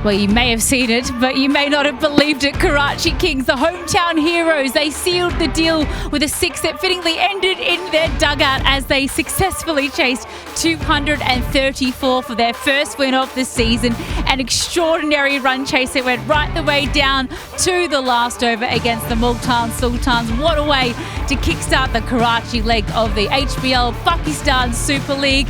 Well, you may have seen it, but you may not have believed it. Karachi Kings, the hometown heroes, they sealed the deal with a six that fittingly ended in their dugout as they successfully chased 234 for their first win of the season. An extraordinary run chase that went right the way down to the last over against the Multan Sultans. What a way to kickstart the Karachi leg of the HBL Pakistan Super League.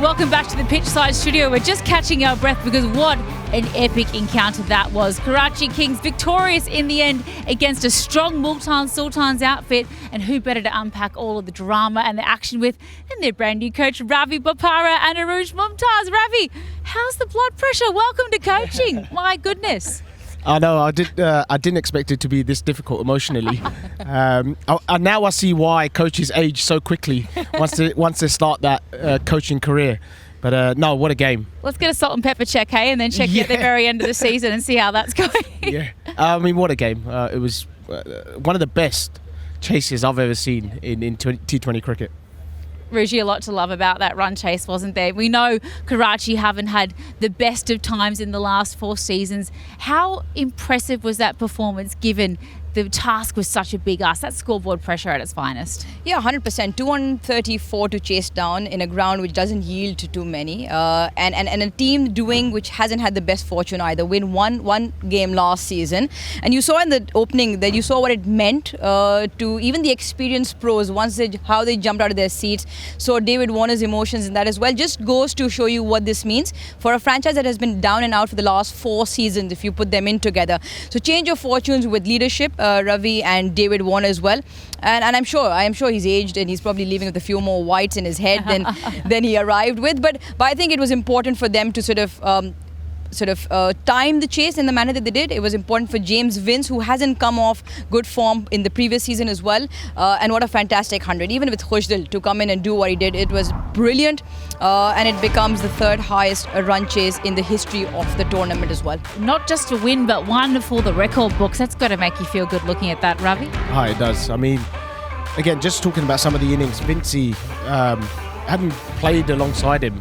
Welcome back to the pitchside studio. We're just catching our breath because what an epic encounter that was. Karachi Kings victorious in the end against a strong Multan Sultans outfit. And who better to unpack all of the drama and the action with than their brand new coach, Ravi Bopara and Aruj Mumtaz. Ravi, how's the blood pressure? Welcome to coaching. My goodness. I know, I didn't expect it to be this difficult emotionally. And now I see why coaches age so quickly once they start that coaching career. But no, what a game. Let's get a salt and pepper check, hey, and then check at the very end of the season and see how that's going. Yeah, I mean, what a game. It was one of the best chases I've ever seen in T20 cricket. Ruji, a lot to love about that run chase, wasn't there? We know Karachi haven't had the best of times in the last 4 seasons. How impressive was that performance given the task was such a big ask? That's scoreboard pressure at its finest. Yeah, 100%. 234 to chase down in a ground which doesn't yield to too many. And a team doing which hasn't had the best fortune either. Win one game last season. And you saw in the opening that you saw what it meant to even the experienced pros how they jumped out of their seats. So David Warner's emotions in that as well. Just goes to show you what this means for a franchise that has been down and out for the last 4 seasons if you put them in together. So change of fortunes with leadership. Ravi and David Warner as well, and I am sure he's aged and he's probably leaving with a few more whites in his head than he arrived with. But I think it was important for them to sort of time the chase in the manner that they did. It was important for James Vince, who hasn't come off good form in the previous season as well. And what a fantastic 100. Even with Khushdil to come in and do what he did, it was brilliant. And it becomes the 3rd highest run chase in the history of the tournament as well. Not just a win, but one for the record books. That's got to make you feel good looking at that, Ravi. Oh, it does. I mean, again, just talking about some of the innings, Vincey hadn't played alongside him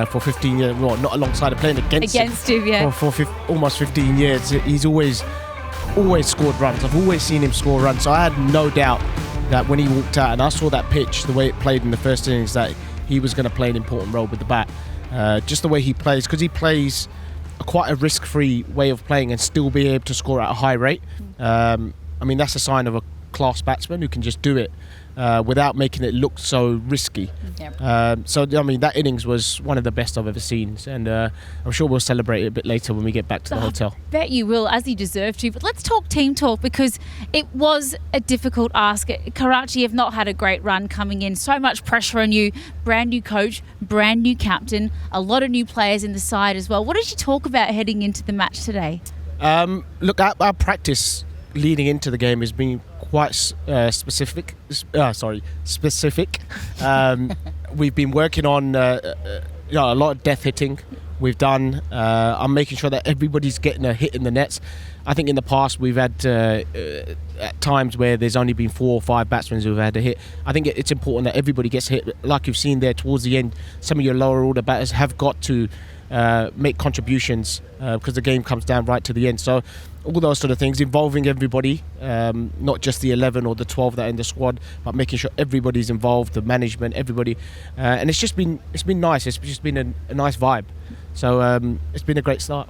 for 15 years. Well, not alongside him, playing against him, yeah. For almost 15 years. He's always scored runs. I've always seen him score runs. So I had no doubt that when he walked out and I saw that pitch, the way it played in the first innings, that he was going to play an important role with the bat. Just the way he plays, because he plays quite a risk-free way of playing and still be able to score at a high rate. I mean, that's a sign of a class batsman who can just do it without making it look so risky. Yep. So, I mean, that innings was one of the best I've ever seen. And I'm sure we'll celebrate it a bit later when we get back to the hotel. I bet you will, as you deserve to. But let's talk team talk, because it was a difficult ask. Karachi have not had a great run coming in. So much pressure on you. Brand new coach, brand new captain, a lot of new players in the side as well. What did you talk about heading into the match today? Look, our practice leading into the game has been quite specific. We've been working on a lot of death hitting. We've done. I'm making sure that everybody's getting a hit in the nets. I think in the past we've had at times where there's only been 4 or 5 batsmen who've had a hit. I think it's important that everybody gets hit. Like you've seen there towards the end, some of your lower order batters have got to make contributions because the game comes down right to the end. So all those sort of things, involving everybody, not just the 11 or the 12 that are in the squad, but making sure everybody's involved, the management, everybody. And it's been nice. It's just been a nice vibe. So it's been a great start.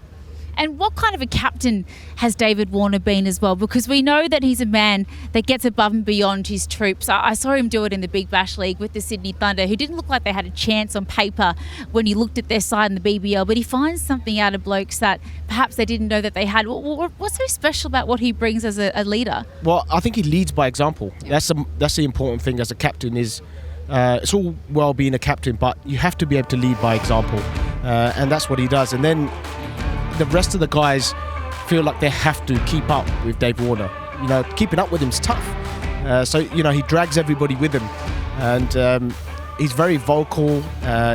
And what kind of a captain has David Warner been as well? Because we know that he's a man that gets above and beyond his troops. I saw him do it in the Big Bash League with the Sydney Thunder, who didn't look like they had a chance on paper when you looked at their side in the BBL, but he finds something out of blokes that perhaps they didn't know that they had. What's so special about what he brings as a leader? Well, I think he leads by example. Yeah. That's the important thing as a captain is it's all well being a captain, but you have to be able to lead by example. And that's what he does. And then the rest of the guys feel like they have to keep up with Dave Warner. You know, keeping up with him's tough. So, you know, he drags everybody with him. And he's very vocal.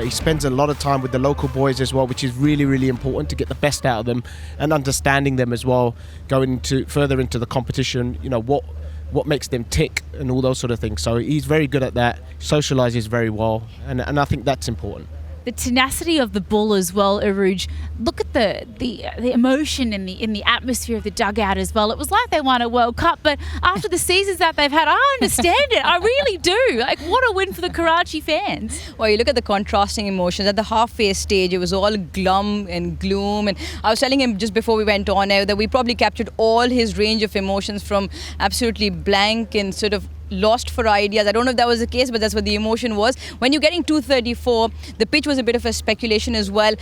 He spends a lot of time with the local boys as well, which is really, really important to get the best out of them and understanding them as well, going further into the competition, you know, what makes them tick and all those sort of things. So he's very good at that, socialises very well, and I think that's important. The tenacity of the bull as well, Arooj. Look at the emotion in the atmosphere of the dugout as well. It was like they won a World Cup, but after the seasons that they've had, I understand it. I really do. Like, what a win for the Karachi fans. Well, you look at the contrasting emotions. At the halfway stage, it was all glum and gloom. And I was telling him just before we went on air that we probably captured all his range of emotions, from absolutely blank and sort of lost for ideas. I don't know if that was the case, but that's what the emotion was. When you're getting 234, the pitch was a bit of a speculation as well.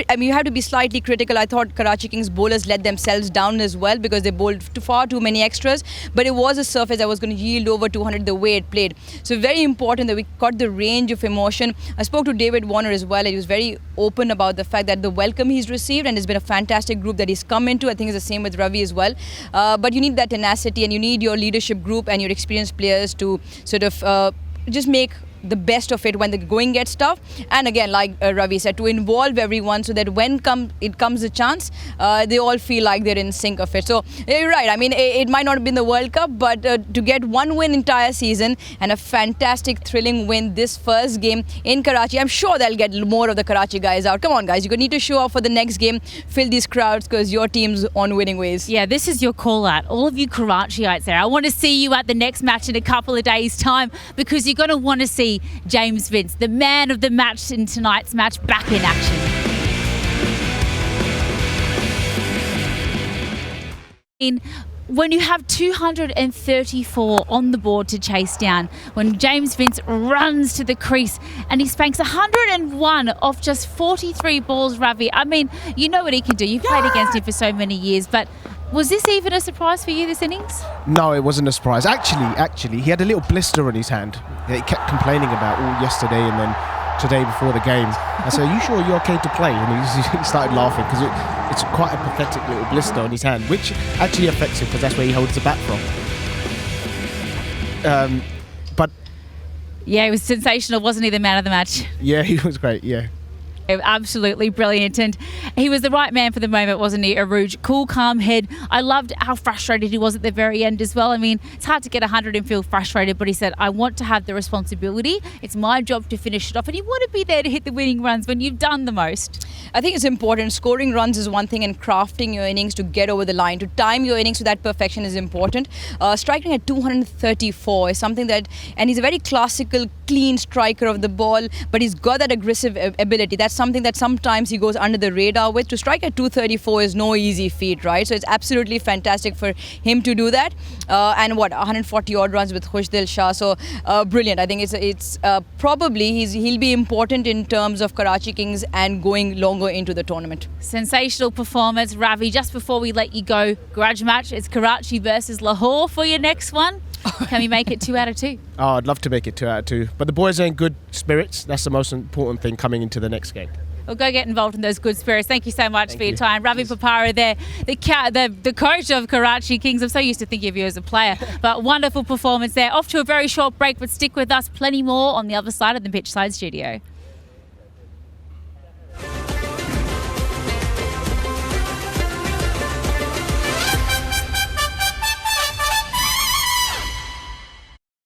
I mean, you have to be slightly critical. I thought Karachi Kings bowlers let themselves down as well because they bowled far too many extras. But it was a surface that was going to yield over 200 the way it played. So very important that we got the range of emotion. I spoke to David Warner as well, and he was very open about the fact that the welcome he's received, and it's been a fantastic group that he's come into. I think it's the same with Ravi as well. But you need that tenacity, and you need your leadership group and your experienced players to sort of just make the best of it when the going gets tough. And again, like Ravi said, to involve everyone so that when it comes a chance, they all feel like they're in sync of it. So you're right. I mean, it might not have been the World Cup, but to get one win entire season and a fantastic, thrilling win this first game in Karachi, I'm sure they'll get more of the Karachi guys out. Come on, guys, you need to show up for the next game, fill these crowds because your team's on winning ways. Yeah, this is your call out. All of you Karachiites there, I want to see you at the next match in a couple of days' time, because you're going to want to see James Vince, the man of the match in tonight's match, back in action. When you have 234 on the board to chase down, when James Vince runs to the crease and he spanks 101 off just 43 balls, Ravi, I mean, you know what he can do. You've played against him for so many years, but was this even a surprise for you, this innings? No, it wasn't a surprise. Actually, he had a little blister on his hand that he kept complaining about all yesterday and then today before the game. I said, "Are you sure you're okay to play?" And he started laughing because it's quite a pathetic little blister on his hand, which actually affects him because that's where he holds the bat from. But yeah, it was sensational, wasn't he, the man of the match? Yeah, he was great, yeah. Absolutely brilliant, and he was the right man for the moment, wasn't he, Arooj? Cool, calm head. I loved how frustrated he was at the very end as well. I mean, it's hard to get 100 and feel frustrated, but he said, I want to have the responsibility. It's my job to finish it off, and you want to be there to hit the winning runs when you've done the most. I think it's important. Scoring runs is one thing, and crafting your innings to get over the line, to time your innings to that perfection is important. Striking at 234 is something that, and he's a very classical, clean striker of the ball, but he's got that aggressive ability. That's something that sometimes he goes under the radar with. To strike at 234 is no easy feat, right? So it's absolutely fantastic for him to do that. And 140 odd runs with Khushdil Shah. So brilliant. I think it's probably he'll be important in terms of Karachi Kings and going longer into the tournament. Sensational performance, Ravi. Just before we let you go, grudge match. It's Karachi versus Lahore for your next one. Can we make it 2 out of 2? Oh, I'd love to make it 2 out of 2. But the boys are in good spirits. That's the most important thing coming into the next game. Well, go get involved in those good spirits. Thank you so much for your time. Ravi Bopara there, the coach of Karachi Kings. I'm so used to thinking of you as a player. But wonderful performance there. Off to a very short break, but stick with us. Plenty more on the other side of the pitchside studio.